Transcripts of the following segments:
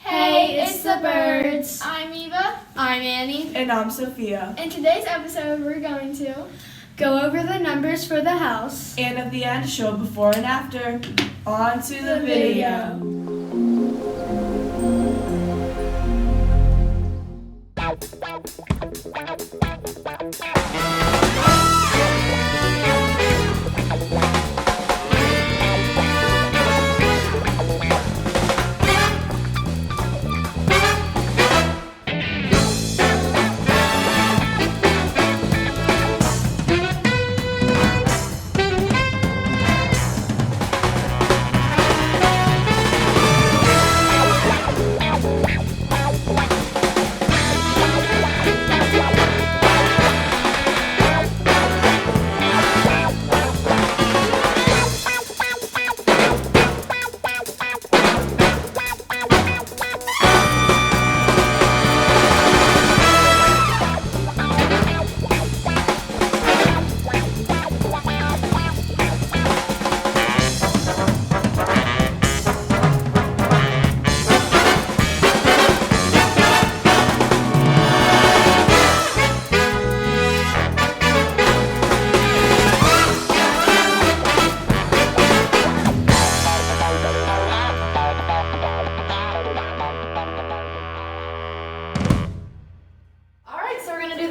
Hey, it's the birds. I'm Eva. I'm Annie. And I'm Sophia. In today's episode, we're going to Go over the numbers for the house. And at the end, show before and after. On to the video.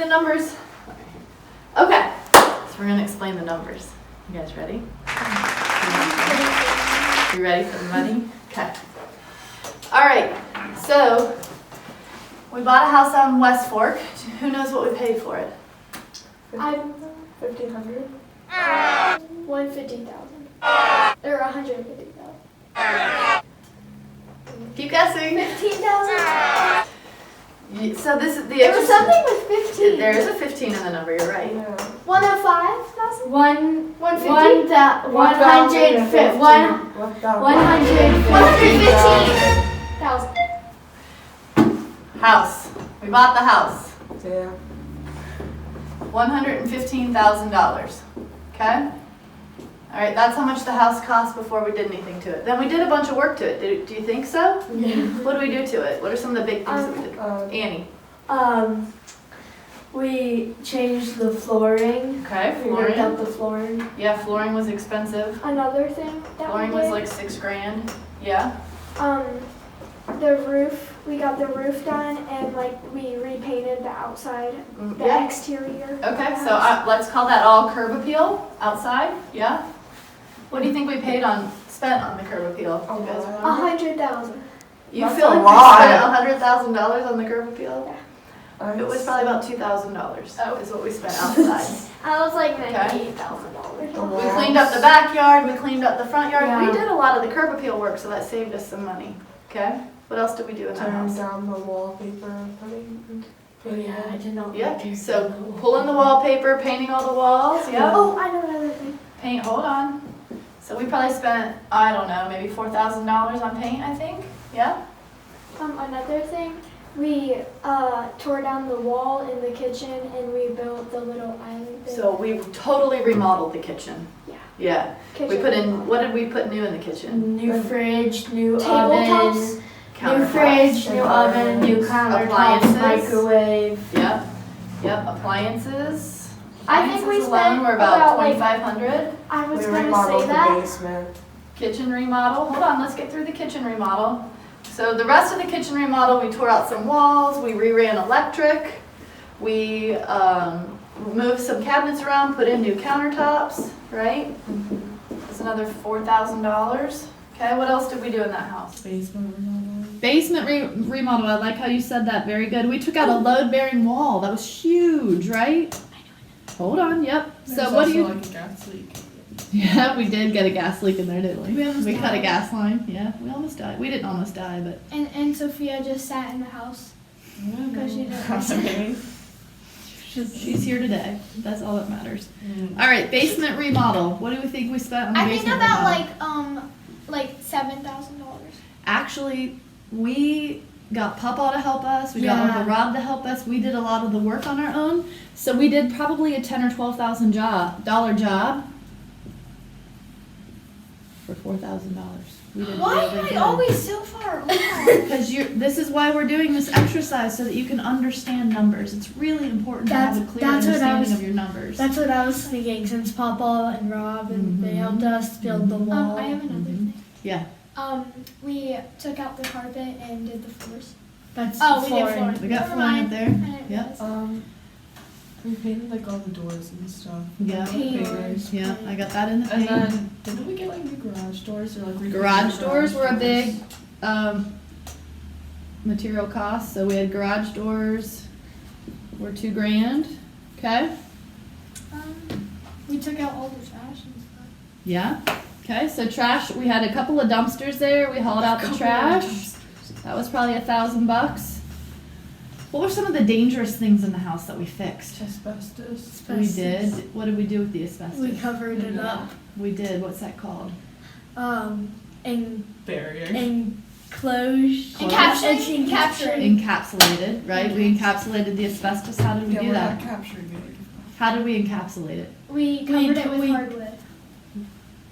Numbers. Okay, so we're gonna explain the numbers. You guys ready? You ready for the money? Okay. All right, so we bought a house out in West Fork. Who knows what we paid for it? $1,500. 150,000 or 150,000. Keep guessing. 15,000. So this is the. There was something with 15. There is a 15 in the number. You're right. 105,000. 150. 115,000. House. We bought the house. Yeah. $115,000. Okay. All right, that's how much the house cost before we did anything to it. Then we did a bunch of work to it. Do you think so? Yeah. What do we do to it? What are some of the big things that we did? Annie. We changed the flooring. Okay, We ripped flooring. out the flooring. Yeah, flooring was expensive. Another thing that Flooring we was did, like $6,000. Yeah. the roof. We got the roof done and we repainted the outside, the Yeah. exterior. Okay, so let's call that all curb appeal outside. Yeah. What do you think we spent on the curb appeal? You guys remember? 100,000. You That's feel a like lot. we spent $100,000 on the curb appeal? It was probably about $2,000. Is what we spent outside. I was like Okay. $98,000. We cleaned up the backyard. We cleaned up the front yard. Yeah. We did a lot of the curb appeal work, so that saved us some money. Okay. What else did we do in that Turn house? down the wallpaper. Oh yeah, I did not. Yeah. So pulling the wallpaper, painting all the walls. Yeah. Oh, I know another thing. Paint. Hold on. So we probably spent, I don't know, maybe $4,000 on paint. I think. Yeah. Another thing, we tore down the wall in the kitchen and we built the little island thing. So we totally remodeled the kitchen. Yeah. Yeah. Kitchen We put in. remodel. What did we put new in the kitchen? New fridge, new Tabletops. oven. New Countertops. fridge, new oven, new countertops, Appliances. microwave. Yep. Yep. Appliances. I think we Appliances alone spent were about about, 2,500. I was We gonna remodeled say the that. basement. Kitchen remodel. Hold on, let's get through the kitchen remodel. So the rest of the kitchen remodel, we tore out some walls, we reran electric, we moved some cabinets around, put in new countertops, right? That's another $4,000. Okay, what else did we do in that house? Basement remodel. Basement remodel. I like how you said that. Very good. We took out a load-bearing wall. That was huge, right? Hold on. Yep. So what do you? Like a gas leak. Yeah, we did get a gas leak in there, didn't we? We almost We cut a died. gas line. Yeah, we almost died. We didn't almost die, but And Sophia just sat in the house because she didn't listen. Okay. she's here today. That's all that matters. All right, basement remodel. What do we think we spent on the I think basement about remodel? like $7,000. Actually, we got Papa to help us. We got Yeah. Uncle Rob to help us. We did a lot of the work on our own. So we did probably a $10,000 or $12,000 job for $4,000. We did Why really am I good. always so far wrong? Because this is why we're doing this exercise, so that you can understand numbers. It's really important to have a clear That's what I understanding was- of your numbers. That's what I was thinking, since Papa and Rob and they helped us build the wall. I have another thing. Yeah. We took out the carpet and did the floors. That's Oh, we did flooring. flooring. We got Never flooring mind. up there. I didn't Yep. realize. We painted like all the doors and stuff. Yeah. Painters. Yeah, I got that in the And paint. then didn't we get like new garage doors or like Garage doors were a big material cost, so we had garage doors were $2,000. Okay. We took out all the trash and stuff. Yeah. Okay. So trash. We had a couple of dumpsters there. We hauled out the trash. That was probably $1,000. What were some of the dangerous things in the house that we fixed? asbestos. We did. What did we do with the asbestos? We covered it up. We did. What's that called? Barrier. Enclosed. Encapsulated, right? We encapsulated the asbestos. How did we Yeah, do we're that? not capturing it. How did we encapsulate it? We covered it with we- hardwood.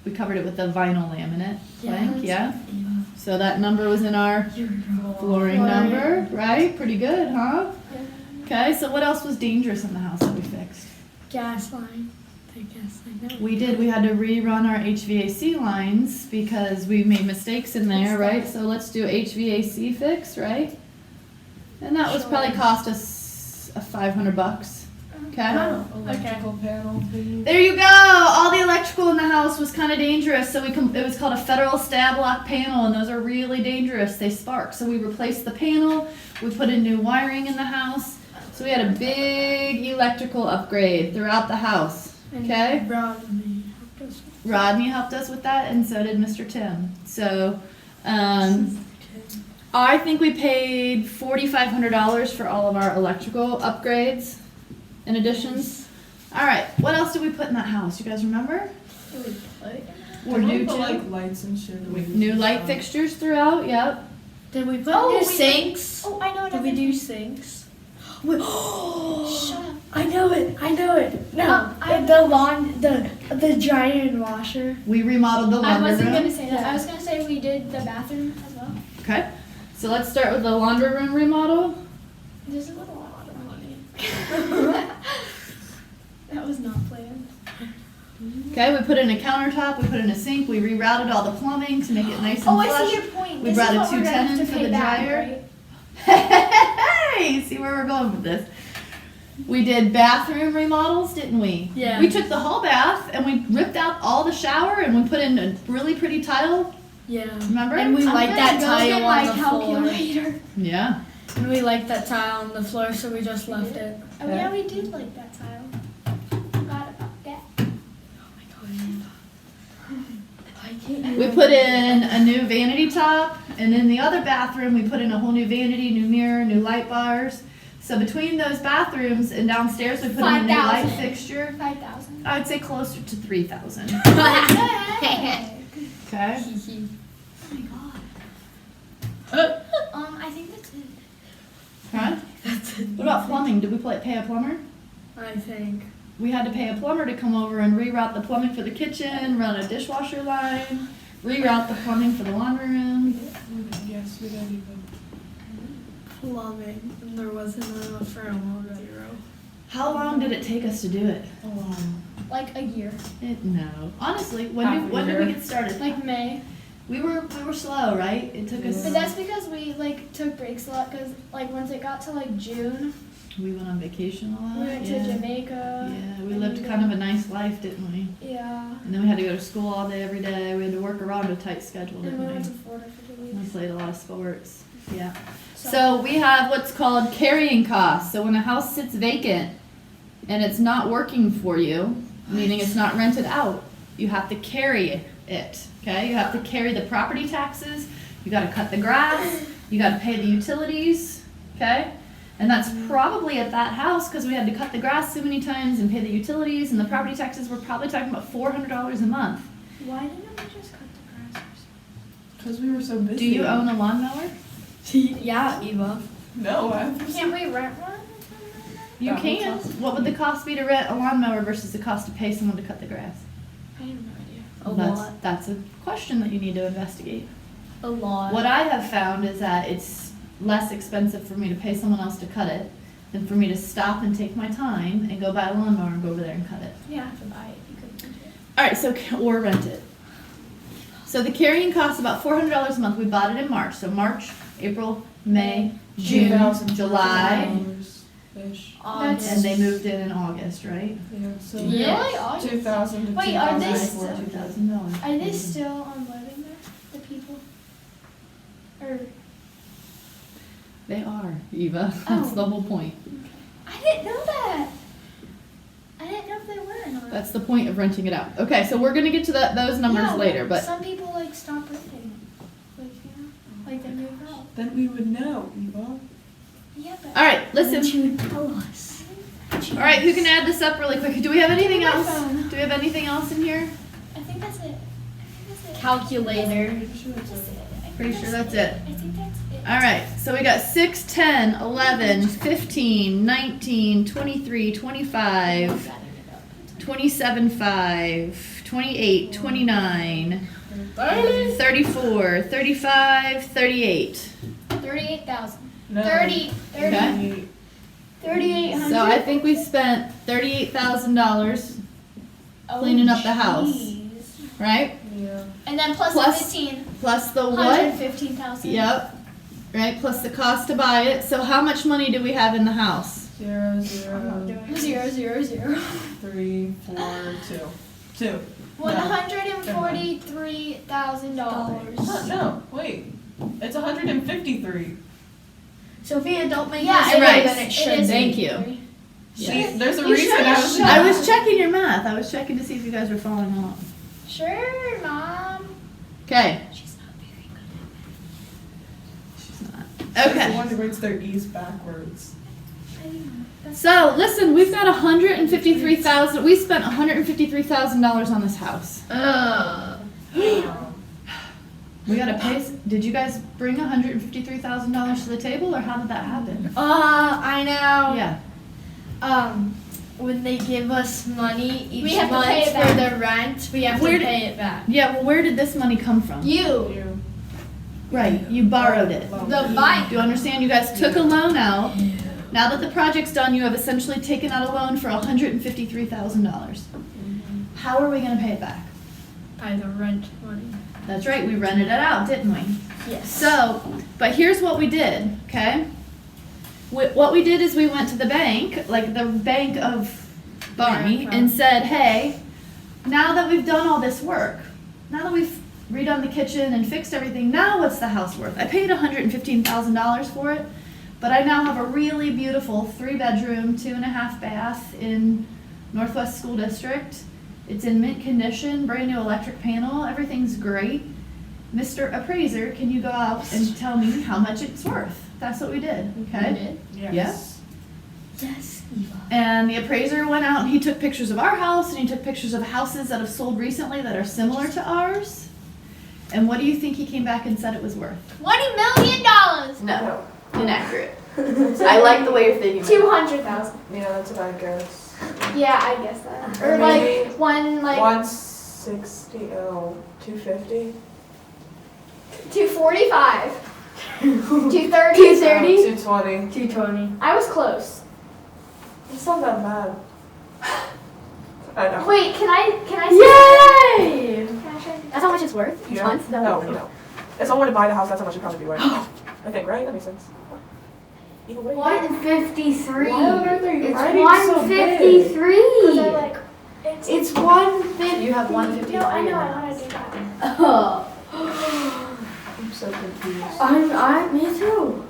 We covered it with the vinyl laminate plank, Yeah. So that number was in our flooring number, right? Pretty good, huh? Okay, so what else was dangerous in the house that we fixed? Gas line. The gas line. No. We did. We had to rerun our HVAC lines because we made mistakes in there, right? So let's do HVAC fix, right? And that was probably cost us $500. Okay. Electrical panel thing. There you go. All the electrical in the house was kind of dangerous, so it was called a federal stab lock panel, and those are really dangerous. They spark. So we replaced the panel. We put in new wiring in the house. So we had a big electrical upgrade throughout the house. Okay. Rodney helped us with that, and so did Mr. Tim. So, I think we paid $4,500 for all of our electrical upgrades and additions. All right, what else did we put in that house? You guys remember? Or new Put, too? like lights and shit. that we New used light to- fixtures throughout. Yep. Did we put Oh, new we sinks? Oh, I know Did another we do thing. sinks? Shut up. I know it. No, I- the dryer and washer. We remodeled the I laundry wasn't room. gonna say that. I was gonna say we did the bathroom as well. Okay. So let's start with the laundry room remodel. There's a little lot of money. That was not planned. Okay, we put in a countertop. We put in a sink. We rerouted all the plumbing to make it nice and Oh, flush. I see your point. We This brought is a what we're gonna have 210 to for pay the back, dryer. right? Hey, see where we're going with this. We did bathroom remodels, didn't we? Yeah. We took the whole bath and we ripped out all the shower and we put in a really pretty tile. Yeah. Remember? And we I'm like gonna that go tile get on my the floor. calculator. Yeah. And we like that tile on the floor, so we just left it. Oh yeah, we did like that tile. Forgot about that. We put in a new vanity top, and in the other bathroom, we put in a whole new vanity, new mirror, new light bars. So between those bathrooms and downstairs, we put in a new light 5,000. fixture. 5,000. I'd say closer to 3,000. Hey. Okay. I think that's it. Huh? What about plumbing? Did we pay a plumber? I think. We had to pay a plumber to come over and reroute the plumbing for the kitchen, run a dishwasher line, reroute the plumbing for the laundry room. Yes, we didn't even. Plumbing. And there wasn't enough room already, bro. How long did it take us to do it? Like a year. No. Honestly, Half a when did we year. get started? Like May. We were slow, right? It took us. But that's because we like took breaks a lot. Cause like once it got to like June, We went on vacation a lot. we went to Jamaica. Yeah, we lived kind of a nice life, didn't we? Yeah. And then we had to go to school all day, every day. We had to work around a tight schedule, And didn't we we? went to Florida for 2 We weeks. played a lot of sports. Yeah. So we have what's called carrying costs. So when a house sits vacant and it's not working for you, meaning it's not rented out, you have to carry it. Okay? You have to carry the property taxes. You got to cut the grass. You got to pay the utilities. Okay? And that's probably at that house because we had to cut the grass so many times and pay the utilities and the property taxes. We're probably talking about $400 a month. Why didn't we just cut the grass? Because we were so busy. Do you own a lawnmower? Yeah, Eva. No, Can't we rent one? You That would can. cost- What would the cost be to rent a lawnmower versus the cost to pay someone to cut the grass? I have no idea. A That's, lot. That's a question that you need to investigate. a lot. What I have found is that it's less expensive for me to pay someone else to cut it than for me to stop and take my time and go buy a lawnmower and go over there and cut it. You have to buy it. You couldn't do it. All right, so or rent it. So the carrying costs about $400 a month. We bought it in March. So March, April, May, June, July, $2,000-ish. and they moved in August, right? Yeah, so Yeah. 2,000 to Wait, are they $2,000. $2,000. Are they still living there? The people? Or They are, Eva. That's Oh. the whole point. I didn't know that. I didn't know if they were or not. That's the point of renting it out. Okay, so we're gonna get to those numbers Yeah, later, but some people stop renting, they move out. Then we would know, Eva. Yeah, but all right, listen. You would tell us. All right, who can add this up really quick? Do we have anything My else? phone. Do we have anything else in here? I think that's it. Calculator. Pretty sure that's it. I think that's it. All right, so we got 6, 10, 11, 15, 19, 23, 25, 27, 5, 28, 29, 34, 35, 38. 38,000. No. 30, Okay. 3,800. So I think we spent $38,000, cleaning up the house. right? Yeah. And then plus, Plus the 15. Plus the what? 115,000. Yep. Right, plus the cost to buy it. So how much money do we have in the house? 0, 0, 0, 0, 0. 3, 4, 2. $143,000. No, wait. It's 153. Sophia, don't make Yeah, this it right. is. than it It should is be. Thank you. 53. See, there's a You reason should I have was. shut I was checking your math. I was checking to see if you guys were following along. Sure, Mom. Okay. She's not very good. She's not. She's the Okay. one who writes their E's backwards. So listen, we've got 153,000. We spent $153,000 on this house. We gotta pay. Did you guys bring $153,000 to the table, or how did that happen? I know. Yeah. When they give us money each We have to month pay it for back. the rent, we have Where to did- pay it back. Yeah. Well, where did this money come from? You. You. Right. You borrowed it. The bank. Do you understand? You guys took a loan out. Now that the project's done, you have essentially taken out a loan for $153,000. How are we going to pay it back? By the rent money. That's right, we rented it out, didn't we? Yes. So, but here's what we did, okay? What we did is we went to the bank, like the bank of Barney, America. and said, hey, now that we've done all this work, now that we've redone the kitchen and fixed everything, now what's the house worth? I paid $115,000 for it, but I now have a really beautiful 3-bedroom, 2.5 bath in Northwest School District. It's in mint condition, brand new electric panel, everything's great. Mr. Appraiser, can you go out and tell me how much it's worth? That's what we did, okay? Yes. Yes, Eva. And the appraiser went out and he took pictures of our house and he took pictures of houses that have sold recently that are similar to ours. And what do you think he came back and said it was worth? $20 million. No, inaccurate. I like the way you're thinking. 200,000. Yeah, that's what I guess. Yeah, I guess that. Or Maybe like one, like 160, 250. 245. 230. 220. 220. I was close. It's not that bad. I know. Wait, can I Yay! Can I try? That's how much it's worth each Yeah. month? No. If someone were to buy the house, that's how much it'd probably be worth. I think, right? That makes sense. Even way. 153. Why are they It's writing so big? 153. Because I like it's 150. You have 153 No, I know. in I the want to do that. I'm so confused. Me too.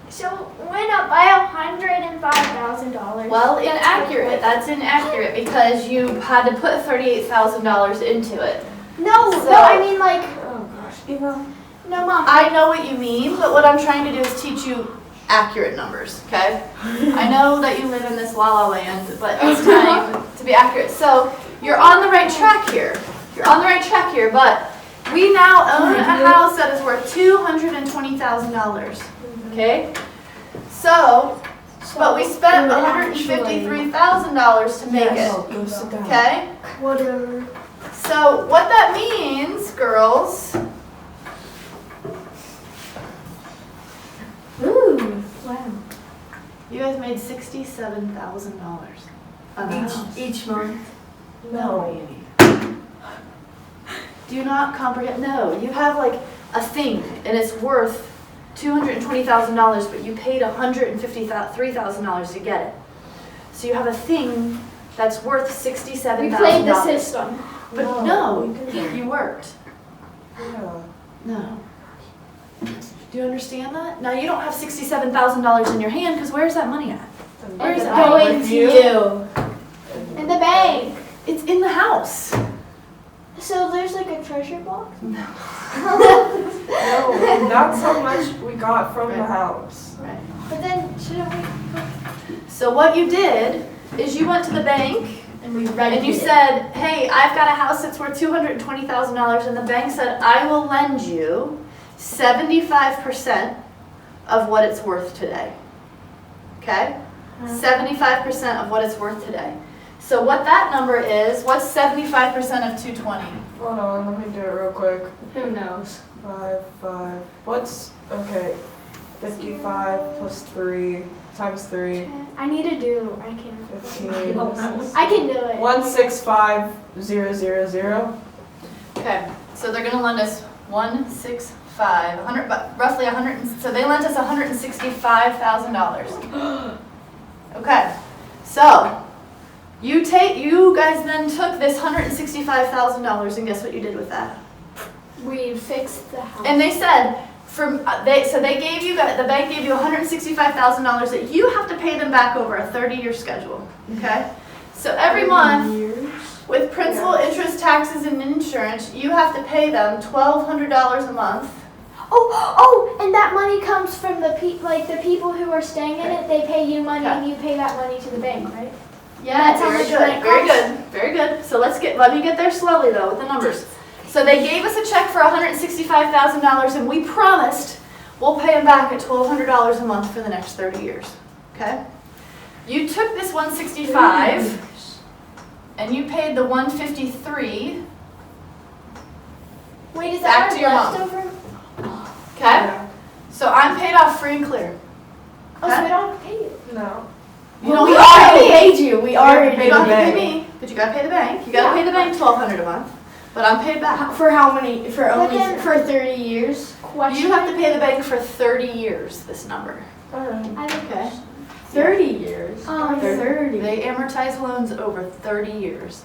So went up by $105,000. Well, inaccurate. That's inaccurate because you had to put $38,000 into it. No, So- I mean like Oh gosh, Eva. no, Mom. I know what you mean, but what I'm trying to do is teach you accurate numbers, okay? I know that you live in this la la land, but it's time to be accurate. So you're on the right track here. You're on the right track here, but we now own a house that is worth $220,000, okay? So, but we spent $153,000 to make it, Go sit down. okay? Whatever. So what that means, girls, Wow. You guys made $67,000 on the house. Each month. No. Do you not comprehend? No, you have like a thing and it's worth $220,000, but you paid $153,000 to get it. So you have a thing that's worth $67,000. We played the system. But No, no, we didn't. you worked. Yeah. No. Do you understand that? Now you don't have $67,000 in your hand because where's that money at? Where's it Going to you. In the bank. It's in the house. So there's like a treasure box? No, that's how much we got from the house. Right. But then shouldn't we? So what you did is you went to the bank And we and you said, hey, I've got a house that's worth $220,000, and the bank said, I will lend you 75% of what it's worth today. Okay? 75% of what it's worth today. So what that number is, what's 75% of 220? Hold on, let me do it real quick. Who knows? 5, 5. What's, okay, 55 plus 3 times 3, I need to do. I can't. 15. I can do it. 165,000. Okay, so they're gonna lend us 165, 100, roughly 100. So they lent us $165,000. Okay, so you guys then took this $165,000 and guess what you did with that? We fixed the house. And they said they gave you the bank gave you $165,000 that you have to pay them back over a 30-year schedule. Okay, so every month with principal, interest, taxes, and insurance, you have to pay them $1,200 a month. Oh, and that money comes from the people who are staying in it. They pay you money, Okay. and you pay that money to the bank, right? Yeah, That's how very much good. rent Very costs? good. Very good. So let me get there slowly though with the numbers. So they gave us a check for $165,000 and we promised we'll pay them back at $1,200 a month for the next 30 years. Okay? You took this 165 and you paid the 153. Wait, is Back that to your our mom. leftover? Okay? So I'm paid off free and clear. Oh, so we don't have to pay you. No. You don't we have to already pay me. paid you. We already You paid don't the have to pay bank. me, but you gotta pay the bank. You gotta pay the bank $1,200 a month. But I'm paid back. For how many? For only then- for 30 years. Question. You have to pay the bank for 30 years, this number. Alright. I have a Okay. question. 30 years. 30. They amortize loans over 30 years.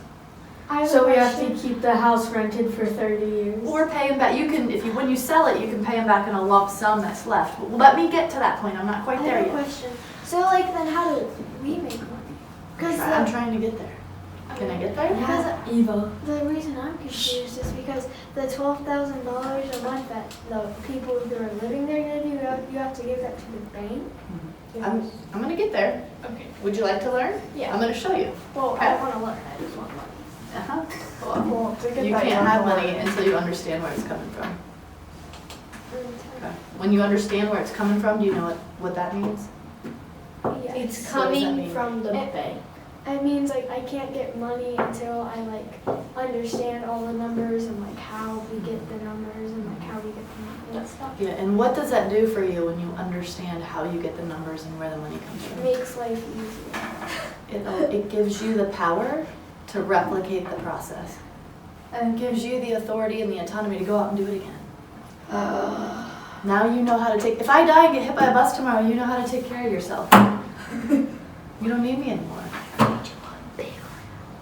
I have So a we have question. to keep the house rented for 30 years. Or pay them back. You can, when you sell it, you can pay them back in a lump sum that's left. Well, let me get to that point. I'm not I quite there have a yet. question. So, like, then how do we make money? Because I'm trying to get there. Can I get there? Because Eva. the reason I'm confused is because the $12,000 a month that the people who are living there gonna do, you have to give that to the bank. I'm gonna get there. Okay. Would you like to learn? Yeah. I'm gonna show you. Well, Okay. I want to learn. I just want money. Uh-huh. Well, to get You that can't have number- money until you understand where it's coming from. Mm, Okay. When you understand where it's coming from, do you know what that means? Yeah. It's What does that coming mean? from the It- bank. It means like I can't get money until I like understand all the numbers and like how we get the numbers and like how we get the stuff. Yeah, and what does that do for you when you understand how you get the numbers and where the money comes It from? makes life easier. It gives you the power to replicate the process. And it gives you the authority and the autonomy to go out and do it again. Now you know how to if I die and get hit by a bus tomorrow, you know how to take care of yourself. You don't need me anymore.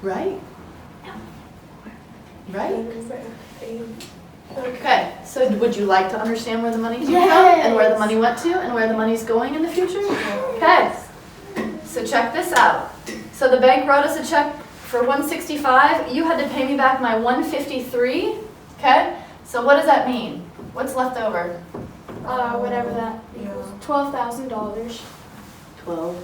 Right? Right? Okay, so would you like to understand where the money came from and where the money went to and where the money's going in the future? Okay, so check this out. So the bank wrote us a check for 165. You had to pay me back my 153. Okay, so what does that mean? What's left over? Whatever that equals. $12,000. $12,000.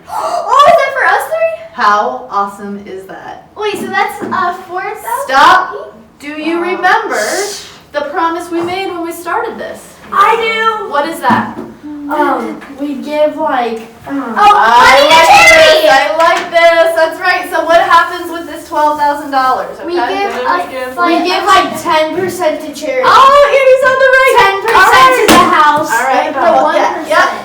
Oh, is that for us three? How awesome is that? Wait, so that's 4,000? Stop! Do you remember the promise we made when we started this? I do. What is that? We give like. Money to charity! I like this. That's right. So what happens with this $12,000? Okay? We give We give like 10% to charity. Oh, Annie's on the right. 10% to the house. All right. The Yeah, 1%. yeah.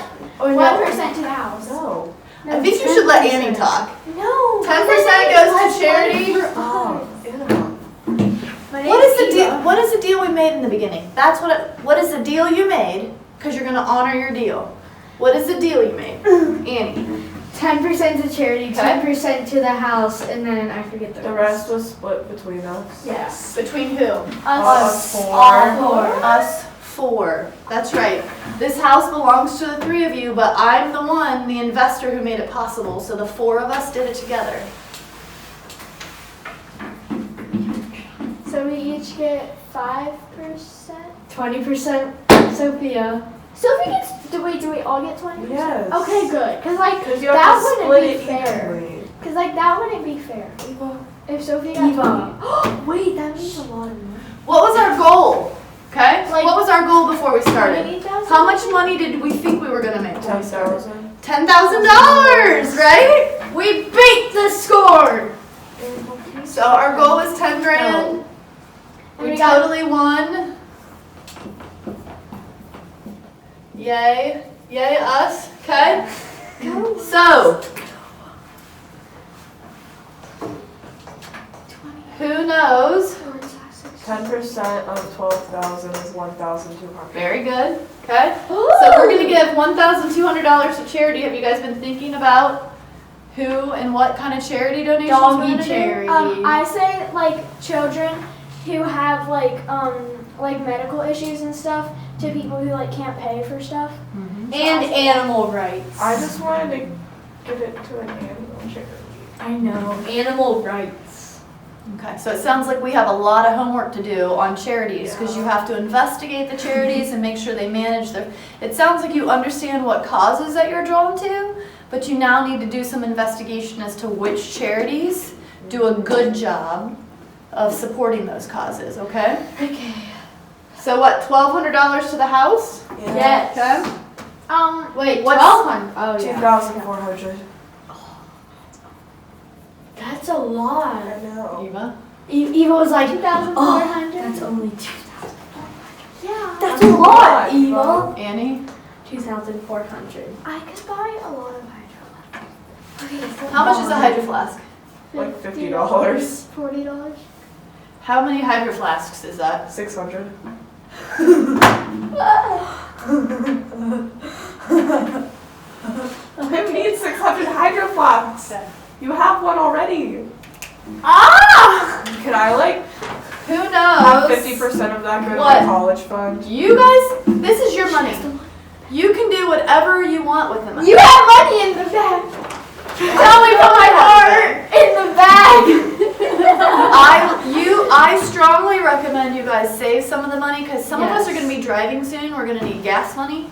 deal you made, because you're going to honor your deal. What is the deal you made? Annie. 10% to charity, Okay. 10% to the house, and then I forget The rest was split between us. Yes. Between who? Us four. All four. Us four. That's right. This house belongs to the three of you, but I'm the one, the investor, who made it possible. So the four of us did it together. So we each get 5%? 20% Sophia. Sophie gets, do we all get 20%? Yes. Okay, good. Cause like, Because you have that to split wouldn't be it fair. equally. Cause like, that wouldn't be fair. Eva. If Sophie got Eva. 20. Wait, that means a lot of money. What was our goal? Okay? Like- What was our goal before we started? 20,000? How much money did we think we were going to make? 10,000. $10,000, right? We beat the score. So our goal was 10 grand. And We we got- totally won. Yay. Yay us. Okay? So, who knows? 10% of 12,000 is 1,200. Very good. Okay? So we're going to give $1,200 to charity. Have you guys been thinking about who and what kind of charity donations we're Doggy gonna do? charity. I say like children who have like medical issues and stuff to people who like can't pay for stuff. And animal rights. I just wanted to give it to an animal charity. I know. Animal rights. Okay, so it sounds like we have a lot of homework to do on charities because you have to investigate the charities and make sure they manage their. It sounds like you understand what causes that you're drawn to, but you now need to do some investigation as to which charities do a good job of supporting those causes, okay? Okay. So what, $1,200 to the house? Yes. Okay. Wait, What's- 1,200. Oh, yeah. 2,400. That's a lot. I know. Eva? Eva was like, 2,400. that's only 2,000. Yeah. That's a lot, lot, Eva. Annie? 2,400. I could buy a lot of hydro. Okay. How much is a hydro flask? Like $50. $40. How many hydro flasks is that? 600. I need 600 hydro flasks. You have one already. Ah! Can I like Who have knows? 50% of that go to What? my college fund? You guys, this is your money. You can do whatever you want with the money. You have money in the bag. Tell me from my heart. In the bag. I strongly recommend you guys save some of the money because some of us are going to be driving soon. We're going to need gas money.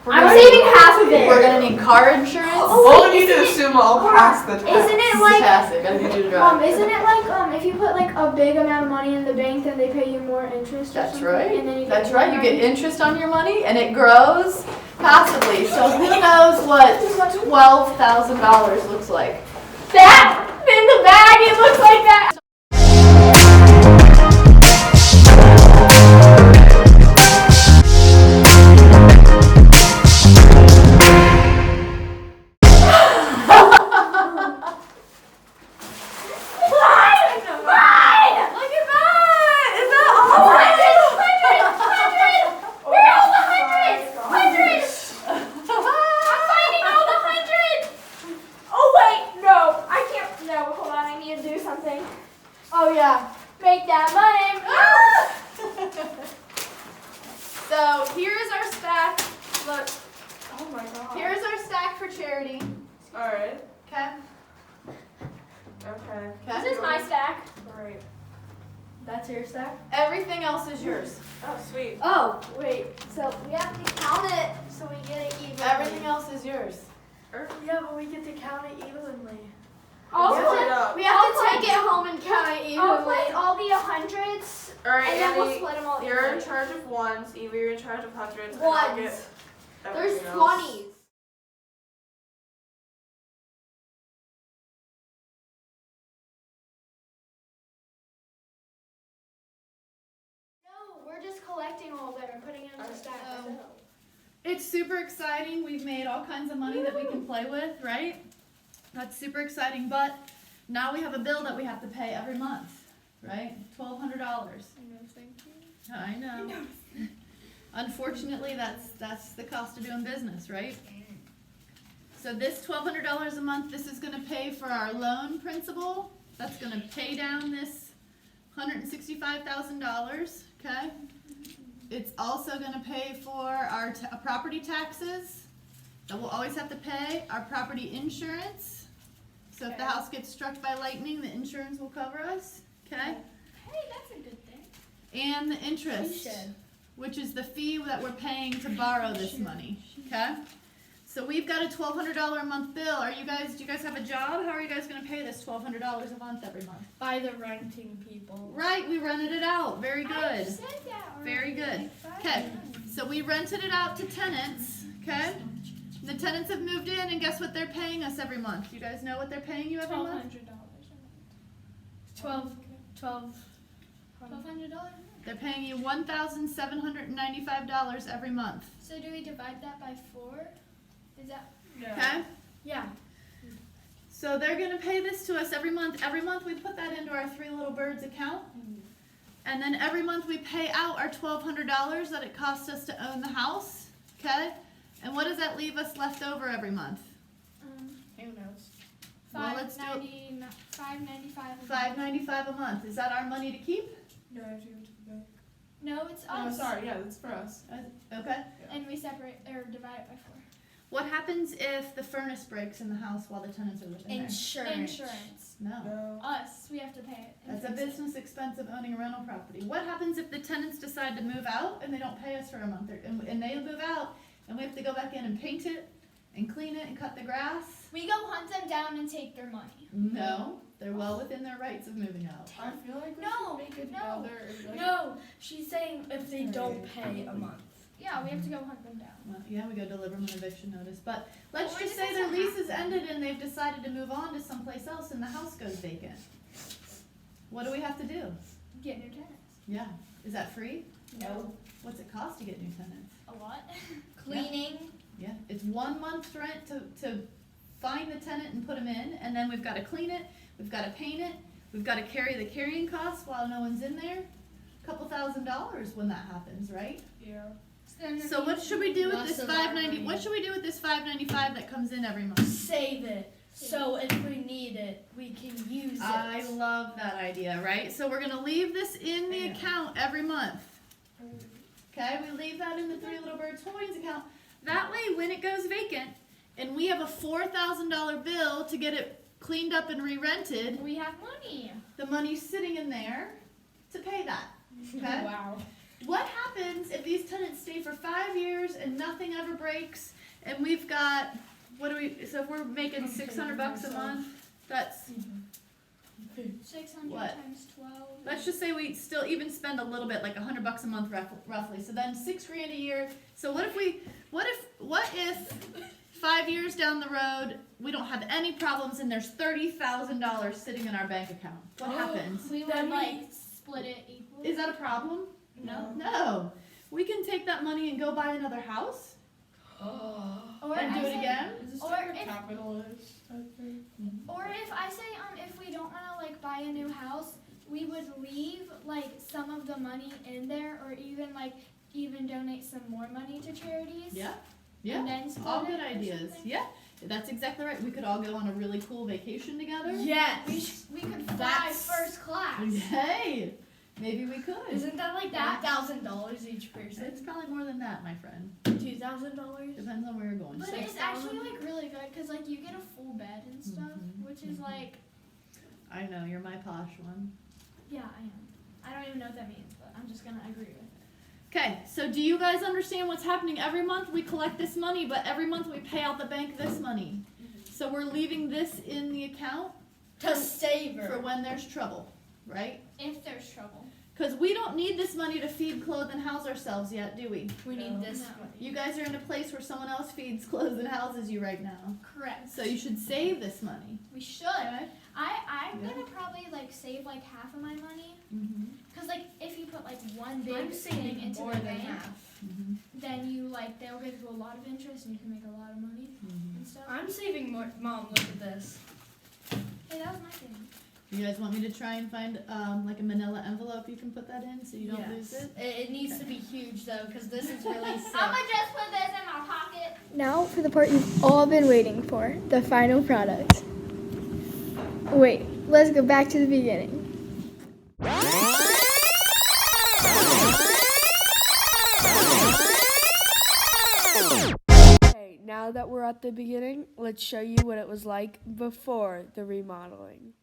I'm saving half of it. We're going to need car insurance. Well, you need to assume I'll pass the test. Isn't it like Fantastic. I need you to drive. isn't it like if you put like a big amount of money in the bank, then they pay you more interest? Or That's something, right. And then you That's get right. You more get money? interest on your money and it grows passively. So who knows what $12,000 looks like? That in the bag, it looks like that. Oh yeah, make that money. So here's our stack. Look, Oh my god. here's our stack for charity. Alright. Okay. Okay. Okay. This is my stack. Alright. That's your stack? Everything else is yours. Oh, sweet. Oh, Wait, so we have to count it so we get it even. Everything else is yours. yeah, but we get to count it evenly. Also, Split it up. we have to take it home and count it evenly. I'll put all the hundreds, Alright, and then we'll Annie, split them all you're in evenly. charge of ones. Eva, you're in charge of hundreds. and I'll Ones. get There's everything else. 20s. No, we're just collecting all of them and putting it in the stack. So- It's super exciting. We've made all kinds of money that we can play with, right? That's super exciting, but now we have a bill that we have to pay every month, right? $1,200. I know. Unfortunately, that's the cost of doing business, right? So this $1,200 a month, this is gonna pay for our loan principal. That's gonna pay down this $165,000, okay? It's also gonna pay for our property taxes that we'll always have to pay, our property insurance. So if the house gets struck by lightning, the insurance will cover us, okay? Hey, that's a good thing. And the interest, which is the fee that we're paying to borrow this money, okay? So we've got a $1,200 a month bill. Do you guys have a job? How are you guys gonna pay this $1,200 a month every month? By the renting people. Right, we rented it out. Very I good. said that already, Very good. like 5 Okay, times. so we rented it out to tenants, okay? The tenants have moved in, and guess what they're paying us every month? You guys know what they're paying you every month? $1,200. They're paying you $1,795 every month, So do we divide that by 4? Is that okay? Yeah. So they're gonna pay this to us every month. Every month we put that into our 3LittleBirds account. And then every month we pay out our $1,200 that it cost us to own the house, okay? And what does that leave us left over every month? Who knows? Well, let's do it. $5.95. $595 a month. Is that our money to keep? No, I have to give it to the bank. No, it's Oh, us. sorry, yeah, that's for us. Okay. And we separate or divide it by 4. What happens if the furnace breaks in the house while the tenants are living there? Insurance. No. No. Us. We have to pay it. and That's a fix it. business expense of owning a rental property. What happens if the tenants decide to move out and they don't pay us for a month? And they move out and we have to go back in and paint it and clean it and cut the grass? We go hunt them down and take their money. No. They're well within their rights of moving out. I feel like we No, should make it no, together. Like, No, she's saying if they don't pay a month. Yeah, we have to go hunt them down. Well, yeah, we go deliver them an eviction notice. But let's Or just does say this their have- lease is ended and they've decided to move on to someplace else and the house goes vacant. What do we have to do? Get new tenants. Yeah. Is that free? No. What's it cost to get new tenants? A lot. Cleaning. Yeah, it's 1 month's rent to find the tenant and put them in, and then we've got to clean it, we've got to paint it, we've got to carry the carrying costs while no one's in there. Couple $1,000s when that happens, right? yeah. So what should we do with Less this of our $590? money. What should we do with this $595 that comes in every month? Save it. So if we need it, we can use it. I love that idea, right? So we're gonna leave this in the account every month. Okay, we leave that in the 3LittleBirds holdings account. That way, when it goes vacant and we have a $4,000 bill to get it cleaned up and re-rented, We have money. the money's sitting in there to pay that. Okay? Wow. What happens if these tenants stay for 5 years and nothing ever breaks and we've got, so if we're making $600 a month, that's, 600 What? times 12. let's just say we still even spend a little bit, like $100 a month roughly. So then $6 grand a year. So what if 5 years down the road, we don't have any problems and there's $30,000 sitting in our bank account? What happens? We Then would we- like split it equally. Is that a problem? No. No. We can take that money and go buy another house Or and I do it say- again. Is this Or like a if- capitalist type thing? Or if I say if we don't want to like buy a new house, we would leave like some of the money in there, or even donate some more money to charities. Yeah. And Yeah. then split All it good or ideas. something. Yeah. That's exactly right. We could all go on a really cool vacation together. Yes. We could fly That's- first class. Hey, maybe we could. Isn't that like $1,000 each person? It's probably more than that, my friend. $2,000. Depends on where you're going. But it's actually like really good because like you get a full bed and stuff, which is like I know, you're my posh one. yeah, I am. I don't even know what that means, but I'm just gonna agree with it. Okay, so do you guys understand what's happening? Every month we collect this money, but every month we pay out the bank this money. So we're leaving this in the account To save for her. when there's trouble, right? If there's trouble. Because we don't need this money to feed, clothe, and house ourselves yet, do we? We need this No. money. You guys are in a place where someone else feeds, clothes, and houses you right now. Correct. So you should save this money. We should. Okay? I'm Yeah. gonna probably like save like half of my money, Mm-hmm. cause like if you put like one big I'm thing saving into more the than bank, half. Mm-hmm. then you like they'll give you a lot of interest and you can make a lot of money Mm-hmm. and stuff. I'm saving more. Mom, look at this. Hey, that was my thing. Do you guys want me to try and find like a manila envelope you can put that in so you don't lose it? It needs to be huge though, because this is really sick. I'm gonna just put this in my pocket. Now for the part you've all been waiting for, the final product. Wait, let's go back to the beginning. Okay, now that we're at the beginning, let's show you what it was like before the remodeling.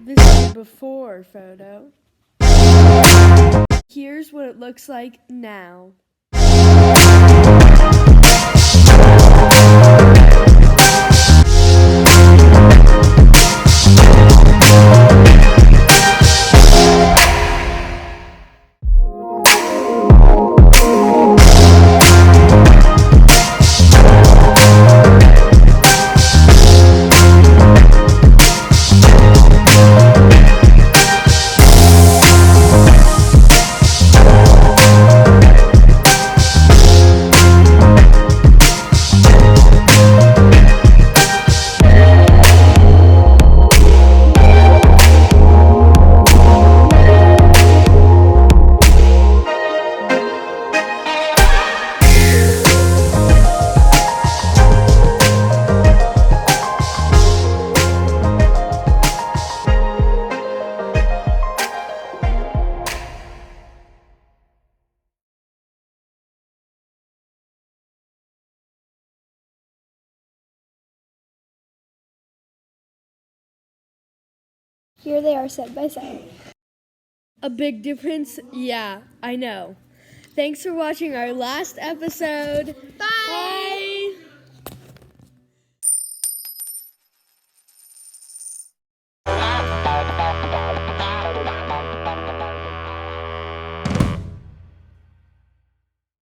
This is the before photo. Here's what it looks like now. Here they are side by side. A big difference? Yeah, I know. Thanks for watching our last episode. Bye!